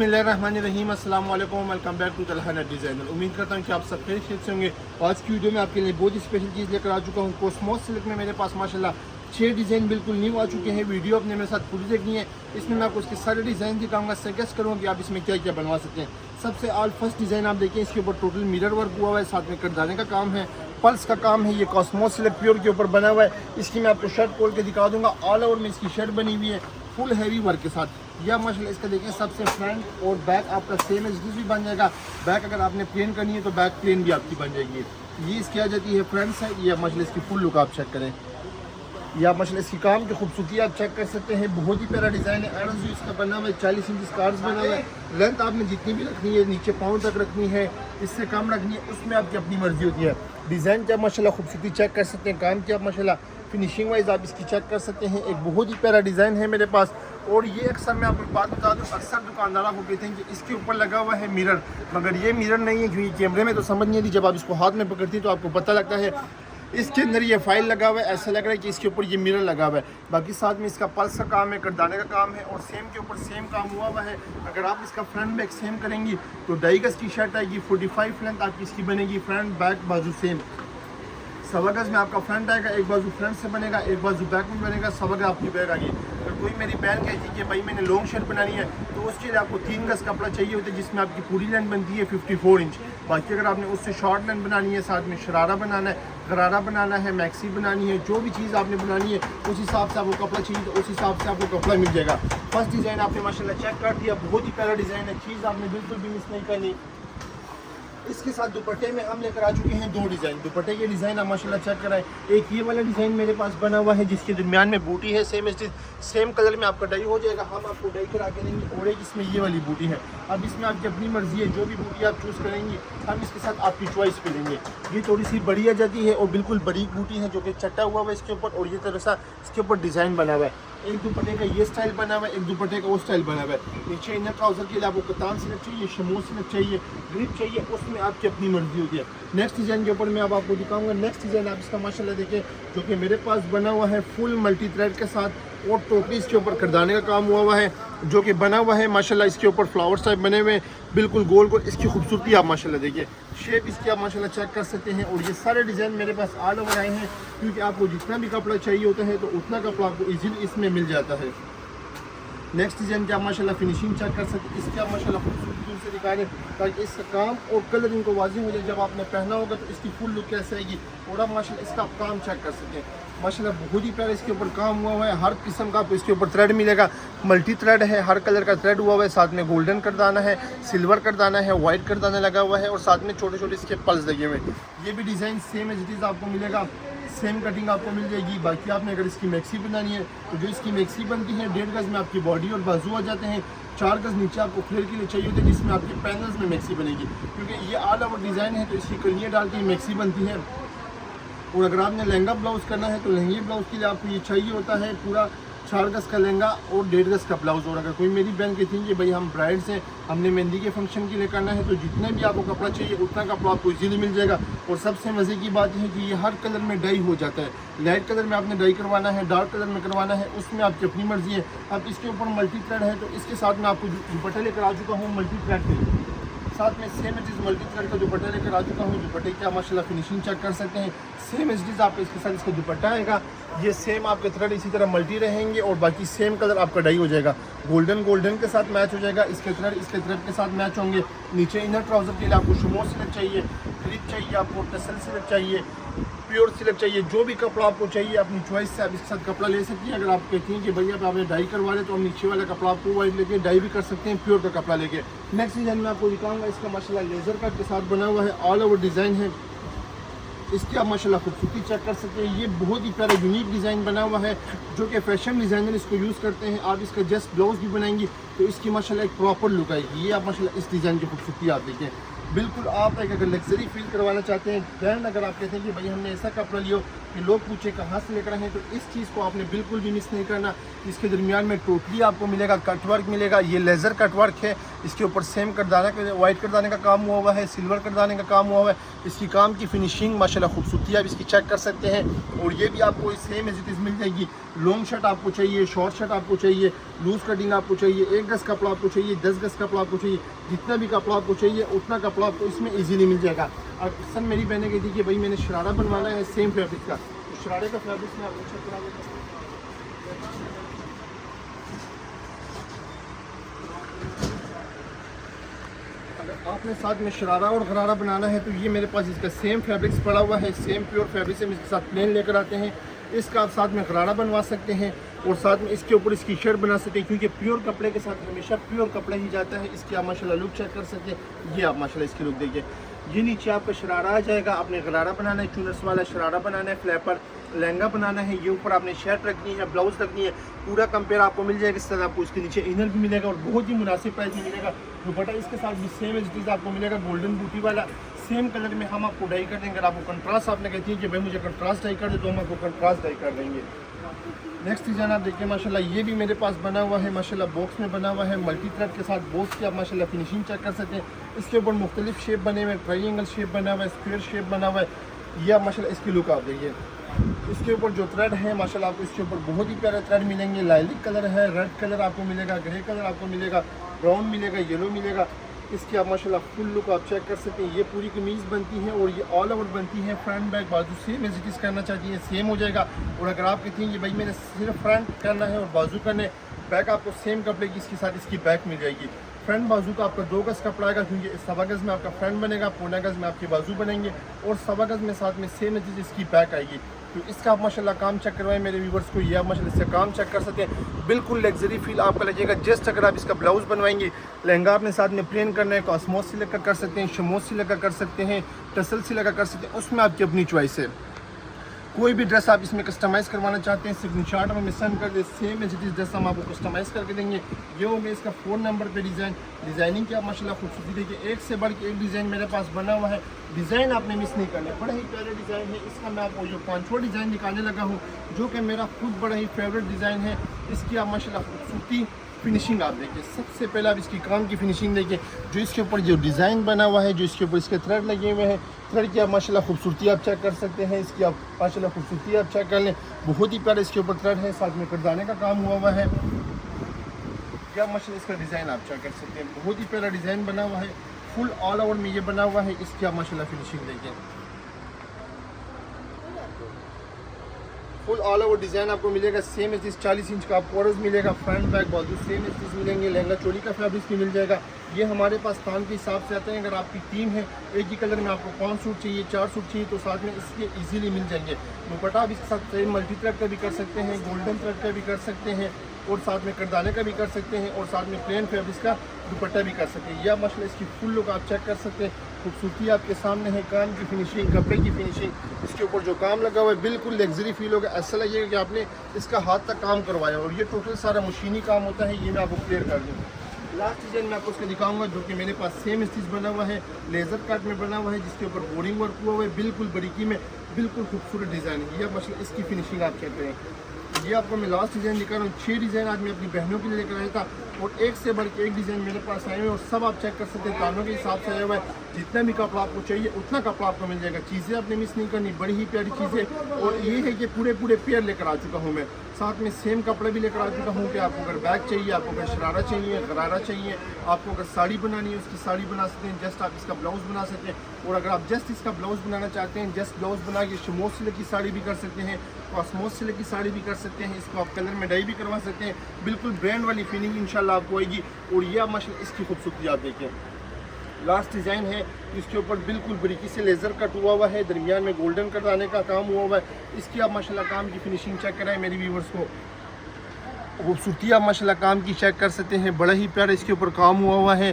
बिस्मिल्लाहिर्रहमानिर्रहीम, अस्सलाम वालेकुम, welcome back to Talha net designer. उम्मीद करता हूँ कि आप सब खैरियत से होंगे। आज की वीडियो में आपके लिए बहुत ही स्पेशल चीज़ लेकर आ चुका हूँ। कॉस्मोस सिल्क में मेरे पास माशाल्लाह 6 डिज़ाइन बिल्कुल न्यू आ चुके हैं। वीडियो अपने मेरे साथ पूरी देखनी है। इसमें मैं आपको उसके सारे डिज़ाइन दिखाऊंगा, सजेस्ट करूँगा कि आप इसमें क्या क्या बनवा सकते हैं। सबसे ऑल फर्स्ट डिज़ाइन आप देखिए, इसके ऊपर टोटल मिरर वर्क हुआ हुआ है, साथ में करदाने का काम है, पल्स का काम है। ये कॉस्मोस सिल्क प्योर के ऊपर बना हुआ है। इसकी मैं आपको शर्ट खोल के दिखा दूंगा। ऑल ओवर में इसकी शर्ट बनी हुई है फुल हैवी वर्क के साथ। यह माशाल्लाह इसका देखें, सबसे फ्रंट और बैक आपका सेम एज भी बन जाएगा। बैक अगर आपने प्लेन करनी है तो बैक प्लेन भी आपकी बन जाएगी। ये इसकी आ जाती है फ्रंट साइड। ये माशाल्लाह इसकी फुल लुक आप चेक करें, या माशाल्लाह इसकी काम की खूबसूरती आप चेक कर सकते हैं। बहुत ही प्यारा डिज़ाइन है। एडल्स जो इसका बना हुआ है 40 इंच स्कार्स बना हुआ है। लेंथ आपने जितनी भी रखनी है, नीचे पाँव तक रखनी है, इससे कम रखनी है, उसमें आपकी अपनी मर्जी होती है। डिज़ाइन क्या माशाल्लाह खूबसूरती चेक कर सकते हैं। काम क्या माशाल्लाह फिनिशिंग वाइज आप इसकी चेक कर सकते हैं। एक बहुत ही प्यारा डिज़ाइन है मेरे पास। और ये अक्सर मैं आपको बात बता दूँ, अक्सर दुकानदार आपको कहते हैं कि इसके ऊपर लगा हुआ है मिरर, मगर ये मिरर नहीं है, क्योंकि कैमरे में तो समझ नहीं आती। जब आप इसको हाथ में पकड़ती है तो आपको पता लगता है इसके अंदर ये फाइल लगा हुआ है, ऐसा लग रहा है कि इसके ऊपर ये मिरर लगा हुआ है। बाकी साथ में इसका पल्स का काम है, करदाने का काम है, और सेम के ऊपर सेम काम हुआ हुआ है। अगर आप इसका फ्रंट बैक सेम करेंगी तो 2.5 गज की शर्ट आएगी। 45 लेंथ आपकी इसकी बनेगी। फ्रंट बैक बाजू सेम। 1.25 गज में आपका फ्रंट आएगा, एक बाजू फ्रंट से बनेगा, एक बाजू बैक में बनेगा। 1.25 गज आपकी बैक आएगी। अगर कोई मेरी बहन कहती है कि भाई मैंने लॉन्ग शर्ट बनानी है तो उसके लिए आपको 3 गज कपड़ा चाहिए होता है, जिसमें आपकी पूरी लेंथ बनती है 54 इंच। बाकी अगर आपने उससे शॉर्ट लेंथ बनानी है, साथ में शरारा बनाना है, गरारा बनाना है, मैक्सी बनानी है, जो भी चीज़ आपने बनानी है उस हिसाब से आपको कपड़ा चाहिए तो उस हिसाब से आपको कपड़ा मिल जाएगा। फर्स्ट डिज़ाइन आपने माशाल्लाह चेक कर दिया, बहुत ही प्यारा डिज़ाइन है। चीज़ आपने बिल्कुल भी मिस नहीं करनी। इसके साथ दुपट्टे में हम लेकर आ चुके हैं 2 डिज़ाइन। दुपट्टे के डिज़ाइन आप माशाल्लाह चेक कराएं। एक ये वाला डिज़ाइन मेरे पास बना हुआ है, जिसके दरमियान में बूटी है। सेम कलर में आपका डाई हो जाएगा, हम आपको डाई करा के देंगे। और एक इसमें ये वाली बूटी है। अब इसमें आपकी अपनी मर्जी है, जो भी बूटी आप चूज़ करेंगी हम इसके साथ आपकी चॉइस पे देंगे। ये थोड़ी सी बड़ी आ जाती है और बिल्कुल बड़ी बूटी है, जो कि चट्टा हुआ हुआ है इसके ऊपर, और ये तरह सा इसके ऊपर डिज़ाइन बना हुआ है। एक दुपट्टे का ये स्टाइल बना हुआ है, एक दुपट्टे का वो स्टाइल बना हुआ है। नीचे इनर ट्राउजर के लिए आपको कतान सिलक चाहिए, शमो सिलक चाहिए, ग्रिप चाहिए, उसमें आपकी अपनी मर्जी होती है। नेक्स्ट डिज़ाइन के ऊपर मैं अब आपको दिखाऊंगा। नेक्स्ट डिज़ाइन आप इसका माशाल्लाह देखें, जो कि मेरे पास बना हुआ है फुल मल्टी थ्रेड के साथ, और टोटली इसके ऊपर करदाने का काम हुआ हुआ है, जो कि बना हुआ है माशाल्लाह। इसके ऊपर फ्लावर्स टाइप बने हुए हैं, बिल्कुल गोल गोल। इसकी खूबसूरती आप माशाल्लाह देखिए, शेप इसकी आप माशाल्लाह चेक कर सकते हैं। और ये सारे डिज़ाइन मेरे पास ऑल ओवर आए हैं, क्योंकि आपको जितना भी कपड़ा चाहिए होता है तो उतना कपड़ा आपको ईजीली इसमें मिल जाता है। नेक्स्ट डिज़ाइन क्या माशाल्लाह फिनिशिंग चेक कर सकते हैं। इसके आप माशाल्लाह खूबसूरती से दिखा रहे हैं, ताकि इसका काम और कलर इनको वाज़ेह हो जाए। जब आपने पहना होगा तो इसकी फुल लुक कैसे आएगी, और आप माशाल्लाह इसका आप काम चेक कर सकते हैं। माशाल्लाह बहुत ही प्यारा इसके ऊपर काम हुआ हुआ है। हर किस्म का आपको इसके ऊपर थ्रेड मिलेगा। मल्टी थ्रेड है, हर कलर का थ्रेड हुआ हुआ है। साथ में गोल्डन करदाना है, सिल्वर करदाना है, वाइट करदाना लगा हुआ है, और साथ में छोटे छोटे इसके पल्स लगे हुए हैं। ये भी design same as it is आपको मिलेगा, सेम कटिंग आपको मिल जाएगी। बाकी आपने अगर इसकी मैक्सी बनानी है तो जो इसकी मैक्सी बनती है 1.5 गज में आपकी बॉडी और बाजू आ जाते हैं। 4 गज नीचे आपको फ्लेयर के लिए चाहिए होते हैं, जिसमें आपके पैनल्स में मैक्सी बनेगी। क्योंकि ये ऑल ओवर डिज़ाइन है तो इसकी कलियाँ डाल के मैक्सी बनती है। और अगर आपने लहंगा ब्लाउज़ करना है तो लहंगे ब्लाउज़ के लिए आपको ये चाहिए होता है पूरा 4 गज का लहंगा और 1.5 गज का ब्लाउज़। और अगर कोई मेरी बहन कहती है कि भाई हम ब्राइड्स हैं, हमने मेहंदी के फंक्शन के लिए करना है, तो जितने भी आपको कपड़ा चाहिए उतना कपड़ा आपको इजीली मिल जाएगा। और सबसे मज़े की बात है कि ये हर कलर में डाई हो जाता है। लाइट कलर में आपने डाई करवाना है, डार्क कलर में करवाना है, उसमें आपकी अपनी मर्जी है। अब इसके ऊपर मल्टी थ्रेड है, तो इसके साथ मैं आपको दुपट्टा लेकर आ चुका हूँ मल्टी थ्रेड के साथ में। सेम चीज़ मल्टी थ्रेड का दुपट्टा लेकर आ चुका हूँ। दुपट्टे की आप माशाल्लाह फिनिशिंग चेक कर सकते हैं। सेम चीज़ आपको इसके साथ इसका दुपट्टा आएगा। ये सेम आपके थ्रेड इसी तरह मल्टी रहेंगे, और बाकी सेम कलर आपका डाई हो जाएगा। गोल्डन के साथ मैच हो जाएगा। इसके थ्रेड के साथ मैच होंगे। नीचे इनर ट्राउज़र के लिए आपको शमो सिलक चाहिए, ग्रिप चाहिए, आपको टसल सिलक चाहिए, प्योर सिलक चाहिए। जो भी कपड़ा आपको चाहिए अपनी चॉइस से आप इसके साथ कपड़ा ले सकती हैं। अगर आप कहती हैं कि भैया आपने डाई करवा ले, तो हम नीचे वाला कपड़ा आपको वाइट लेके डाई भी कर सकते हैं, प्योर का कपड़ा लेके। नेक्स्ट डिज़ाइन में आपको दिखाऊंगा। इसका माशाल्लाह लेज़र कट के साथ बना हुआ है, ऑल ओवर डिज़ाइन है। इसकी आप माशाल्लाह खूबसूरती चेक कर सकते हैं। ये बहुत ही प्यारा यूनिक डिज़ाइन बना हुआ है, जो कि फैशन डिज़ाइनर इसको यूज़ करते हैं। आप इसका जस्ट ब्लाउज भी बनाएंगी तो इसकी माशाल्लाह एक प्रॉपर लुक आएगी। ये आप माशाल्लाह इस डिज़ाइन की खूबसूरती आप देखें, बिल्कुल आप एक अगर लग्जरी फील करवाना चाहते हैं, ब्रांड अगर आप कहते हैं कि भाई हमने ऐसा कपड़ा लियो कि लोग पूछे कहाँ से लेकर आए हैं, तो इस चीज़ को आपने बिल्कुल भी मिस नहीं करना। इसके दरमियान में टोटली आपको मिलेगा कट वर्क मिलेगा। ये लेज़र कट वर्क है। इसके ऊपर सेम करदाना के वाइट करदाने का काम हुआ हुआ है, सिल्वर करदाने का काम हुआ हुआ है। इसकी काम की फिनिशिंग माशाल्लाह खूबसूरती आप इसकी चेक कर सकते हैं। और ये भी आपको सेम एज इट इज़ मिल जाएगी। लॉन्ग शर्ट आपको चाहिए, शॉर्ट शर्ट आपको चाहिए, लूज़ कटिंग आपको चाहिए, 1 गज़ कपड़ा आपको चाहिए, 10 गज़ कपड़ा आपको चाहिए, जितना भी कपड़ा आपको चाहिए उतना कपड़ा आपको इसमें ईजीली मिल जाएगा। और अक्सर मेरी बहनें कहती कि भाई मैंने शरारा बनवाना है सेम फैब्रिक का, तो शरारे का फैब्रिक में आपको चेक करा देता हूँ। आपने साथ में शरारा और गरारा बनाना है तो ये मेरे पास इसका सेम फैब्रिक्स पड़ा हुआ है, सेम प्योर फैब्रिक से हम इसके साथ प्लेन लेकर आते हैं। इसका आप साथ में गरारा बनवा सकते हैं और साथ में इसके ऊपर इसकी शर्ट बना सकते हैं, क्योंकि प्योर कपड़े के साथ हमेशा प्योर कपड़ा ही जाता है। इसकी आप माशाल्लाह लुक चेक कर सकते हैं। ये आप माशाल्लाह इसकी लुक देखिए, ये नीचे आपका शरारा आ जाएगा। आपने गरारा बनाना है, चुनर्स वाला शरारा बनाना है, फ्लैपर लहंगा बनाना है, ये ऊपर आपने शर्ट रखनी है, ब्लाउज रखनी है, पूरा कंपेयर आपको मिल जाएगा। इस तरह आपको इसके नीचे इनर भी मिलेगा और बहुत ही मुनासिब प्राइस में मिलेगा। दुपट्टा इसके साथ भी सेम एज इट इज़ आपको मिलेगा, गोल्डन बूटी वाला सेम कलर में हम आपको डाई कर देंगे। अगर आपको कंट्रास्ट आपने कहती है कि भाई मुझे कंट्रास्ट डाई कर दे, तो हम आपको कंट्रास्ट डाई कर देंगे। नेक्स्ट डिज़ाइन आप देखिए माशाल्लाह, ये भी मेरे पास बना हुआ है माशाल्लाह, बॉक्स में बना हुआ है, मल्टी थ्रेड के साथ बॉक्स की आप माशाल्लाह फिनिशिंग चेक कर सकते हैं। इसके ऊपर मुख्तलिफ शेप बने हुए, ट्रायंगल शेप बना हुआ है, स्क्वायर शेप बना हुआ है। ये आप माशाल्लाह इसकी लुक आप देखिए। इसके ऊपर जो थ्रेड है माशाल्लाह आपको इसके ऊपर बहुत ही प्यारे थ्रेड मिलेंगे। लाइलिक कलर है, रेड कलर आपको मिलेगा, ग्रे कलर आपको मिलेगा, ब्राउन मिलेगा, येलो मिलेगा। इसकी आप माशाल्लाह फुल लुक आप चेक कर सकते हैं। ये पूरी कमीज़ बनती है और ये ऑल ओवर बनती है। फ्रंट बैक बाजू सेम एज इट इज़ करना चाहती है, सेम हो जाएगा। और अगर आप कहती हैं कि भाई मैंने सिर्फ फ्रंट करना है और बाजू करने, बैक आपको सेम कपड़े की इसके साथ इसकी बैक मिल जाएगी। फ्रंट बाजू का आपका 2 गज़ कपड़ा आएगा, क्योंकि 1.25 गज़ में आपका फ्रंट बनेगा, 1.25 गज़ में आपके बाजू बनेंगे और 1.25 गज़ में साथ में सेम एज इट इज़ इसकी बैक आएगी। तो इसका आप माशाल्लाह काम चेक करवाएं मेरे व्यूवर्स को, ये आप माशाल्लाह इससे काम चेक कर सकते हैं। बिल्कुल लग्जरी फील आपका लगेगा। जस्ट अगर आप इसका ब्लाउज़ बनवाएंगे, लहंगा आपने साथ में प्लेन करना है, कॉस्मोस से लेकर कर सकते हैं, शमोस से लेकर कर सकते हैं, टसल से लेकर कर सकते हैं, उसमें आपकी अपनी चॉइस है। कोई भी ड्रेस आप इसमें कस्टमाइज़ करवाना चाहते हैं, स्क्रीनशॉट में सेंड कर दे, same as it is dress हम आपको कस्टमाइज़ करके देंगे। ये हो गया इसका 4 नंबर पे डिज़ाइन। डिज़ाइनिंग की आप माशाल्लाह खूबसूरती देखिए, एक से बढ़ के एक डिज़ाइन मेरे पास बना हुआ है। डिज़ाइन आपने मिस नहीं करने, बड़ा ही प्यारा डिज़ाइन है। इसका मैं आपको जो 5वां डिज़ाइन दिखाने लगा हूँ, जो कि मेरा खुद बड़ा ही फेवरेट डिज़ाइन है। इसकी आप माशाल्लाह खूबसूरती फिनिशिंग आप देखिए। सबसे पहले आप इसकी काम की फिनिशिंग देखिए, जो इसके ऊपर जो डिज़ाइन बना हुआ है, जो इसके ऊपर इसके थ्रेड लगे हुए हैं, थ्रेड की आप माशाल्लाह खूबसूरती आप चेक कर सकते हैं। इसकी आप माशाल्लाह खूबसूरती आप चेक कर लें, बहुत ही प्यारा इसके ऊपर थ्रेड है, साथ में करदाने का काम हुआ है। क्या माशाल्लाह इसका डिज़ाइन आप चेक कर सकते हैं, बहुत ही प्यारा डिज़ाइन बना हुआ है, फुल ऑल ओवर में ये बना हुआ है। इसकी आप माशाल्लाह फिनिशिंग देखिए, फुल ऑल ओवर डिज़ाइन आपको मिलेगा। सेम एज 40 इंच का आपको कॉर्नर्स मिलेगा, फ्रंट बैक बाजू सेम एज मिलेंगे। लहंगा चोली का फैब्रिक भी मिल जाएगा। ये हमारे पास काम के हिसाब से आते हैं। अगर आपकी टीम है, एक ही कलर में आपको 5 सूट चाहिए, 4 सूट चाहिए, तो साथ में इसके इजीली मिल जाएंगे। दुपट्टा आप इसके साथ मल्टी थ्रेड का भी कर सकते हैं, गोल्डन थ्रेड का भी कर सकते हैं और साथ में करदाने का भी कर सकते हैं और साथ में प्लेन फैब्रिक का दुपट्टा भी कर सकते हैं। यह माशाल्लाह इसकी फुल लुक आप चेक कर सकते हैं। खूबसूरती आपके सामने है, काम की फिनिशिंग, कपड़े की फिनिशिंग, इसके ऊपर जो काम लगा हुआ है बिल्कुल लग्जरी फील होगा। ऐसा लगेगा कि आपने इसका हाथ तक काम करवाया और ये टोटल सारा मशीनी काम होता है। ये मैं आपको क्लियर कर दूँ। लास्ट डिज़ाइन मैं आपको उसका दिखाऊंगा, जो कि मेरे पास सेम स्टिच बना हुआ है, लेज़र कट में बना हुआ है, जिसके ऊपर बोरिंग वर्क हुआ हुआ है, बिल्कुल बारीकी में, बिल्कुल खूबसूरत डिज़ाइन है। यह माशाल्लाह इसकी फिनिशिंग आप चेक करें। ये आपको मैं लास्ट डिज़ाइन दिखा रहा हूँ। 6 डिज़ाइन आज मैं अपनी बहनों के लिए लेकर आया था और एक से बढ़ के एक डिज़ाइन मेरे पास आए हुए और सब आप चेक कर सकते हैं। तानों के हिसाब से आया हुआ है। जितना भी कपड़ा आपको चाहिए उतना कपड़ा आपको मिल जाएगा। चीज़ें आपने मिस नहीं करनी, बड़ी ही प्यारी चीज़ें। और ये है कि पूरे पेयर लेकर आ चुका हूँ मैं, साथ में सेम कपड़े भी लेकर आ चुका हूँ कि आपको अगर बैग चाहिए, आपको अगर शरारा चाहिए, गरारा चाहिए, आपको अगर साड़ी बनानी है उसकी साड़ी बना सकते हैं। जस्ट आप इसका ब्लाउज़ बना सकते हैं और अगर आप जस्ट इसका ब्लाउज़ बनाना चाहते हैं, जस्ट ब्लाउज़ बना के शमोस सिल्क की साड़ी भी कर सकते हैं, कॉस्मोस सिल्क की साड़ी भी कर सकते हैं। इसको आप कलर में डाई भी करवा सकते हैं। बिल्कुल ब्रांड वाली फीलिंग इंशाल्लाह आपको आएगी। और यह माशाल्लाह इसकी खूबसूरती आप देखें। लास्ट डिज़ाइन है, इसके ऊपर बिल्कुल बारीकी से लेज़र कट हुआ है, दरमियान में गोल्डन कट आने का काम हुआ है। इसकी आप माशाल्लाह काम की फिनिशिंग चेक कराएं मेरे व्यूवर्स को। खूबसूरती आप माशाल्लाह काम की चेक कर सकते हैं, बड़ा ही प्यारा इसके ऊपर काम हुआ है।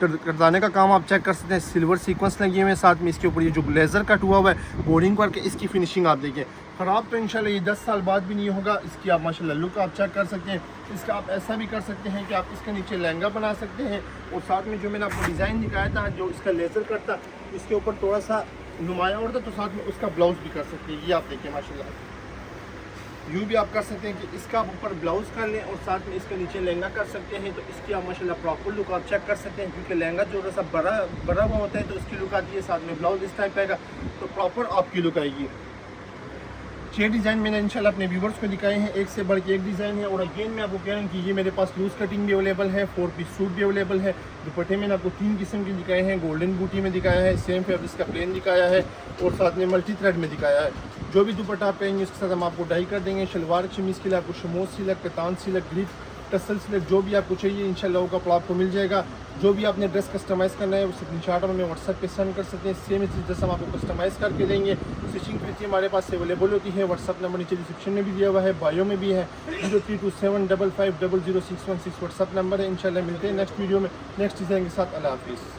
करदाने का काम आप चेक कर सकते हैं, सिल्वर सीक्वेंस लगे हुए हैं, साथ में इसके ऊपर ये जो लेज़र कट हुआ है बोरिंग करके, इसकी फिनिशिंग आप देखें। ख़राब तो इंशाल्लाह ये 10 साल बाद भी नहीं होगा। इसकी आप माशाल्लाह लुक आप चेक कर सकते हैं। इसका आप ऐसा भी कर सकते हैं कि आप इसके नीचे लहंगा बना सकते हैं और साथ में जो मैंने आपको डिज़ाइन दिखाया था, जो इसका लेज़र कट था, इसके ऊपर थोड़ा सा नुमाया और था, तो साथ में उसका ब्लाउज़ भी कर सकते हैं। ये आप देखें माशाल्लाह। यूँ भी आप कर सकते हैं कि इसका आप ऊपर ब्लाउज़ कर लें और साथ में इसके नीचे लहंगा कर सकते हैं। तो इसकी आप माशाल्लाह प्रॉपर लुक आप चेक कर सकते हैं, क्योंकि लहंगा जो सा बड़ा हुआ होता है तो उसकी लुक आती है, साथ में ब्लाउज़ इस टाइप आएगा तो प्रॉपर आपकी लुक आएगी। 6 डिज़ाइन मैंने इंशाल्लाह अपने व्यूवर्स को दिखाए हैं, एक से बढ़ के एक डिज़ाइन है। और अगेन मैं आपको कह रहा हूँ कि ये मेरे पास लूज़ कटिंग भी अवेलेबल है, 4 पीस सूट भी अवेलेबल है। दुपट्टे मैंने आपको 3 किस्म के दिखाए हैं, गोल्डन बूटी में दिखाया है, सेम फैब्रिक्स का प्लेन दिखाया है और साथ में मल्टी थ्रेड में दिखाया है। जो भी दुपट्टा आप कहेंगे उसके साथ हम आपको डाई कर देंगे। शलवार कमीज़ के लिए आपको शमोज सिलक, कतान सिलक, ग्रिप, टसल सिलक जो भी आपको चाहिए इंशाल्लाह वो कपड़ा आपको मिल जाएगा। जो भी आपने ड्रेस कस्टमाइज़ करना है वो स्क्रीनशॉट हमें व्हाट्सएप पे सेंड कर सकते हैं। सेम इसी ड्रेस हम आपको कस्टमाइज़ करके देंगे। स्टिचिंग फीस हमारे पास अवेलेबल होती है। व्हाट्सएप नंबर नीचे डिस्क्रिप्शन में भी दिया हुआ है, बायो में भी है। 032755000616 व्हाट्सएप नंबर है। इंशाल्लाह मिलते हैं नेक्स्ट वीडियो में नेक्स्ट डिज़ाइन के साथ। अल्लाह हाफिज़।